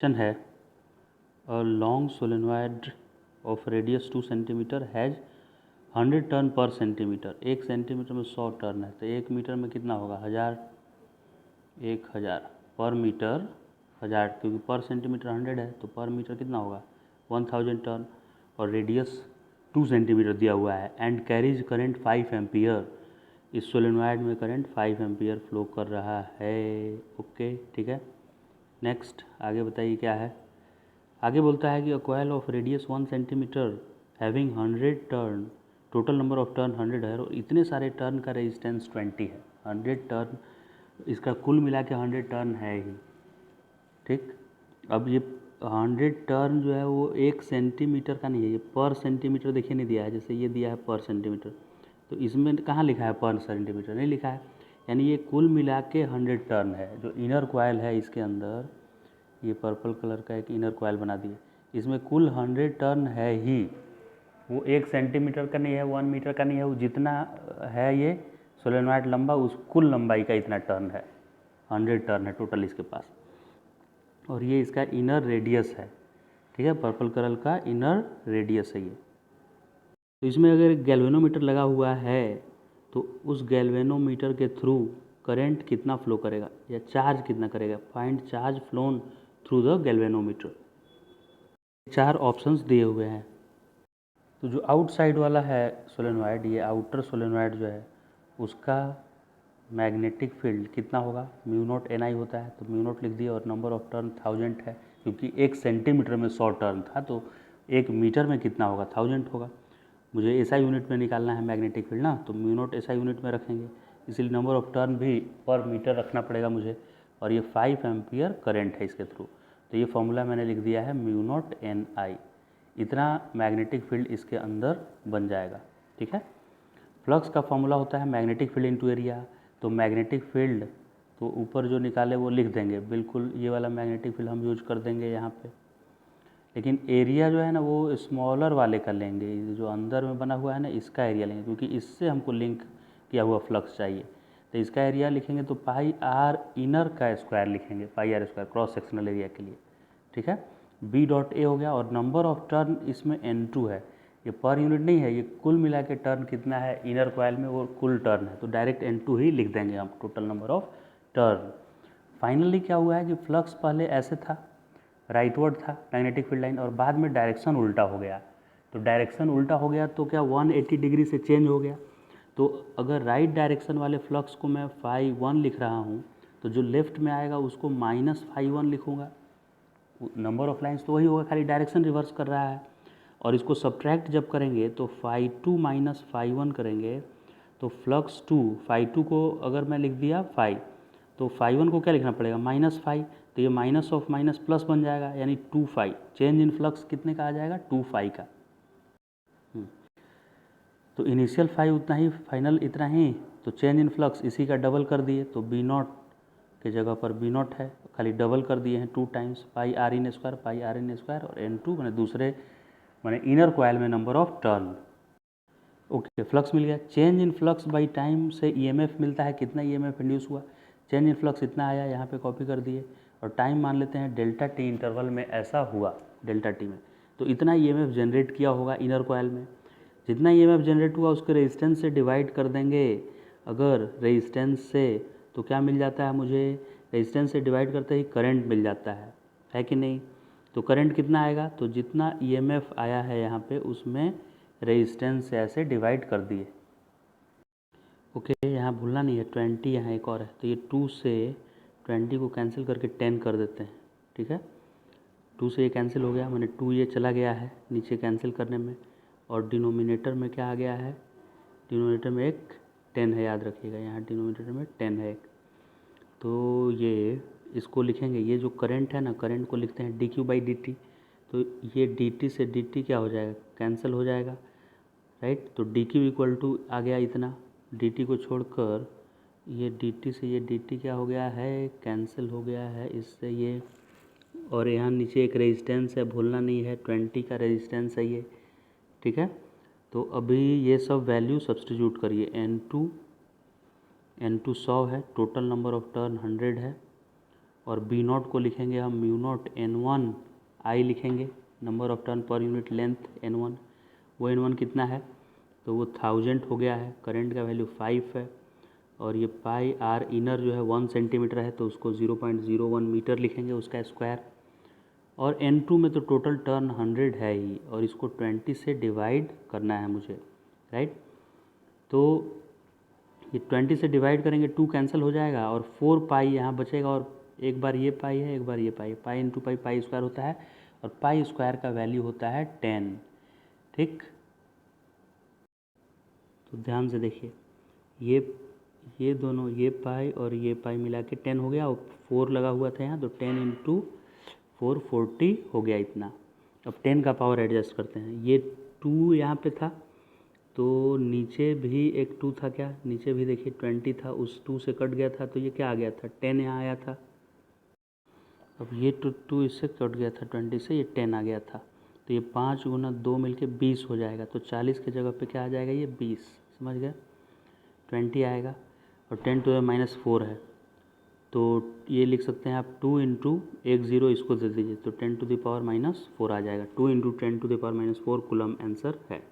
Question है a long solenoid of radius 2 centimetre has 100 turn पर centimetre. 1 centimetre में 100 turn है तो 1 मीटर में कितना होगा 1000। 1000 पर मीटर 1000, क्योंकि पर सेंटीमीटर 100 है तो पर मीटर कितना होगा 1000 टर्न। और रेडियस 2 सेंटीमीटर दिया हुआ है एंड कैरीज करंट 5 एम्पियर। इस सोलेनॉइड में करंट 5 एम्पियर फ्लो कर रहा है। ओके ठीक है। नेक्स्ट आगे बताइए क्या है। आगे बोलता है कि a coil of radius 1 centimetre having 100 turn, total number of turn 100 है और इतने सारे टर्न का रेजिस्टेंस 20 है। 100 टर्न, इसका कुल मिला के 100 टर्न है ही। ठीक, अब ये 100 टर्न जो है वो 1 सेंटीमीटर का नहीं है, ये पर सेंटीमीटर देखिए नहीं दिया है। जैसे ये दिया है पर सेंटीमीटर, तो इसमें कहाँ लिखा है पर सेंटीमीटर, नहीं लिखा है। यानी ये कुल मिला के 100 टर्न है। जो इनर कॉइल है इसके अंदर, ये पर्पल कलर का एक इनर कॉइल बना दिए, इसमें कुल 100 टर्न है ही। वो 1 सेंटीमीटर का नहीं है, 1 मीटर का नहीं है, वो जितना है ये सोलेनॉइड लंबा, उस कुल लंबाई का इतना टर्न है। 100 टर्न है टोटल इसके पास। और ये इसका इनर रेडियस है। ठीक है, पर्पल कलर का इनर रेडियस है ये। तो इसमें अगर गैल्वेनोमीटर लगा हुआ है तो उस गैल्वेनोमीटर के थ्रू करंट कितना फ्लो करेगा या चार्ज कितना करेगा। Find charge phloem through the galvanometer. 4 options दिए हुए हैं। तो जो आउटसाइड वाला है सोलेनॉइड, ये आउटर सोलेनॉइड जो है उसका मैग्नेटिक फील्ड कितना होगा, म्यू नॉट एन आई होता है, तो म्यू नॉट लिख दिया। और नंबर ऑफ टर्न 1000 है, क्योंकि 1 सेंटीमीटर में 100 टर्न था तो 1 मीटर में कितना होगा 1000 होगा। मुझे एसआई यूनिट में निकालना है मैग्नेटिक फील्ड ना, तो म्यू नॉट एसआई यूनिट में रखेंगे, इसलिए नंबर ऑफ टर्न भी पर मीटर रखना पड़ेगा मुझे। और ये 5 एम्पियर करंट है इसके थ्रू, तो ये फॉर्मूला मैंने लिख दिया है म्यू नॉट एन आई। इतना मैग्नेटिक फील्ड इसके अंदर बन जाएगा। ठीक है, फ्लक्स का फॉर्मूला होता है मैग्नेटिक फील्ड इनटू एरिया। तो मैग्नेटिक फील्ड तो ऊपर जो निकाले वो लिख देंगे, बिल्कुल ये वाला मैग्नेटिक फील्ड हम यूज कर देंगे यहाँ पे। लेकिन एरिया जो है ना वो स्मॉलर वाले का लेंगे, जो अंदर में बना हुआ है ना इसका एरिया लेंगे, क्योंकि इससे हमको लिंक किया हुआ फ्लक्स चाहिए। तो इसका एरिया लिखेंगे तो पाई आर इनर का स्क्वायर लिखेंगे, pi r square cross sectional area के लिए। ठीक है, बी डॉट ए हो गया। और नंबर ऑफ टर्न इसमें N2 है, ये पर यूनिट नहीं है, ये कुल मिला के टर्न कितना है इनर कॉइल में, वो कुल टर्न है, तो डायरेक्ट N2 ही लिख देंगे हम, total number of turn. Finally क्या हुआ है कि फ्लक्स पहले ऐसे था, राइटवर्ड था मैग्नेटिक फील्ड लाइन, और बाद में डायरेक्शन उल्टा हो गया। तो डायरेक्शन उल्टा हो गया तो क्या 180 डिग्री से चेंज हो गया। तो अगर राइट डायरेक्शन वाले फ्लक्स को मैं φ1 लिख रहा हूँ तो जो लेफ्ट में आएगा उसको -φ1 लिखूँगा। नंबर ऑफ लाइंस तो वही होगा, खाली डायरेक्शन रिवर्स कर रहा है। और इसको सब्ट्रैक्ट जब करेंगे तो φ2 माइनस φ1 करेंगे तो फ्लक्स 2, φ2 को अगर मैं लिख दिया φ, तो φ1 को क्या लिखना पड़ेगा -φ, तो ये माइनस ऑफ माइनस प्लस बन जाएगा, यानी 2φ। चेंज इन फ्लक्स कितने का आ जाएगा 2φ का। तो इनिशियल φ उतना ही, फाइनल इतना ही, तो चेंज इन फ्लक्स इसी का डबल कर दिए, तो बी नॉट के जगह पर बी नॉट है, खाली डबल कर दिए हैं 2 times pi r in square और N2 मैंने दूसरे मैंने इनर कॉइल में number of turn. Okay, flux मिल गया। Change in flux by time से ईएमएफ मिलता है, कितना ईएमएफ इंड्यूस हुआ, चेंज इन फ्लक्स इतना आया, यहाँ पे कॉपी कर दिए। और टाइम मान लेते हैं डेल्टा टी इंटरवल में ऐसा हुआ, डेल्टा टी में तो इतना ईएमएफ जनरेट किया होगा इनर कॉइल में। जितना ईएमएफ जनरेट हुआ उसके रेजिस्टेंस से डिवाइड कर देंगे। अगर रेजिस्टेंस से तो क्या मिल जाता है मुझे, रेजिस्टेंस से डिवाइड करते ही करंट मिल जाता है कि नहीं। तो करंट कितना आएगा, तो जितना ईएमएफ आया है यहाँ पे उसमें रेजिस्टेंस से ऐसे डिवाइड कर दिए। ओके, यहाँ भूलना नहीं है 20 यहाँ एक और है, तो ये 2 से 20 को कैंसिल करके 10 कर देते हैं। ठीक है, 2 से ये कैंसिल हो गया, मैंने 2 ये चला गया है नीचे कैंसिल करने में। और डिनोमिनेटर में क्या आ गया है, डिनोमिनेटर में एक 10 है, याद रखिएगा यहाँ डिनोमिनेटर में 10 है एक। तो ये इसको लिखेंगे, ये जो करंट है ना, करंट को लिखते हैं dq/dt। तो ये dt से dt क्या हो जाएगा, कैंसिल हो जाएगा, राइट। तो dq इक्वल टू आ गया इतना, dt को छोड़कर ये dt से ये dt क्या हो गया है, कैंसिल हो गया है इससे ये। और यहाँ नीचे एक रेजिस्टेंस है, भूलना नहीं है 20 का रेजिस्टेंस है ये। ठीक है, तो अभी ये सब वैल्यू सब्सटीट्यूट करिए। N2 100 है, टोटल नंबर ऑफ टर्न 100 है, और बी नॉट को लिखेंगे हम म्यू नॉट N1 आई लिखेंगे, number of turn per unit length N1। वो N1 कितना है, तो वो 1000 हो गया है। करंट का वैल्यू 5 है और ये पाई आर इनर जो है 1 सेंटीमीटर है, तो उसको 0.01 मीटर लिखेंगे उसका स्क्वायर। और N2 में तो टोटल टर्न 100 है ही, और इसको 20 से डिवाइड करना है मुझे, राइट। तो ये 20 से डिवाइड करेंगे, 2 कैंसिल हो जाएगा और 4 पाई यहाँ बचेगा, और एक बार ये पाई है, एक बार ये पाई, pi into pi, pi square होता है, और पाई स्क्वायर का वैल्यू होता है 10। ठीक, तो ध्यान से देखिए, ये दोनों, ये पाई और ये पाई मिला के 10 हो गया, और 4 लगा हुआ था यहाँ, तो 10 इंटू 4 40 हो गया इतना। अब 10 का पावर एडजस्ट करते हैं, ये 2 यहाँ पे था, तो नीचे भी एक 2 था, क्या नीचे भी देखिए 20 था, उस 2 से कट गया था, तो ये क्या आ गया था, 10 यहाँ आया था। अब ये 2 इससे कट गया था 20 से, ये 10 आ गया था, तो ये 5 गुना 2 मिलके 20 हो जाएगा। तो 40 की जगह पे क्या आ जाएगा, ये 20, समझ गए, 20 आएगा, और 10 टू द माइनस 4 है, तो ये लिख सकते हैं आप 2 इंटू 1 0 इसको दे दीजिए, तो 10 टू द पावर माइनस 4 आ जाएगा। 2 into 10 to the power minus 4 coulomb answer है।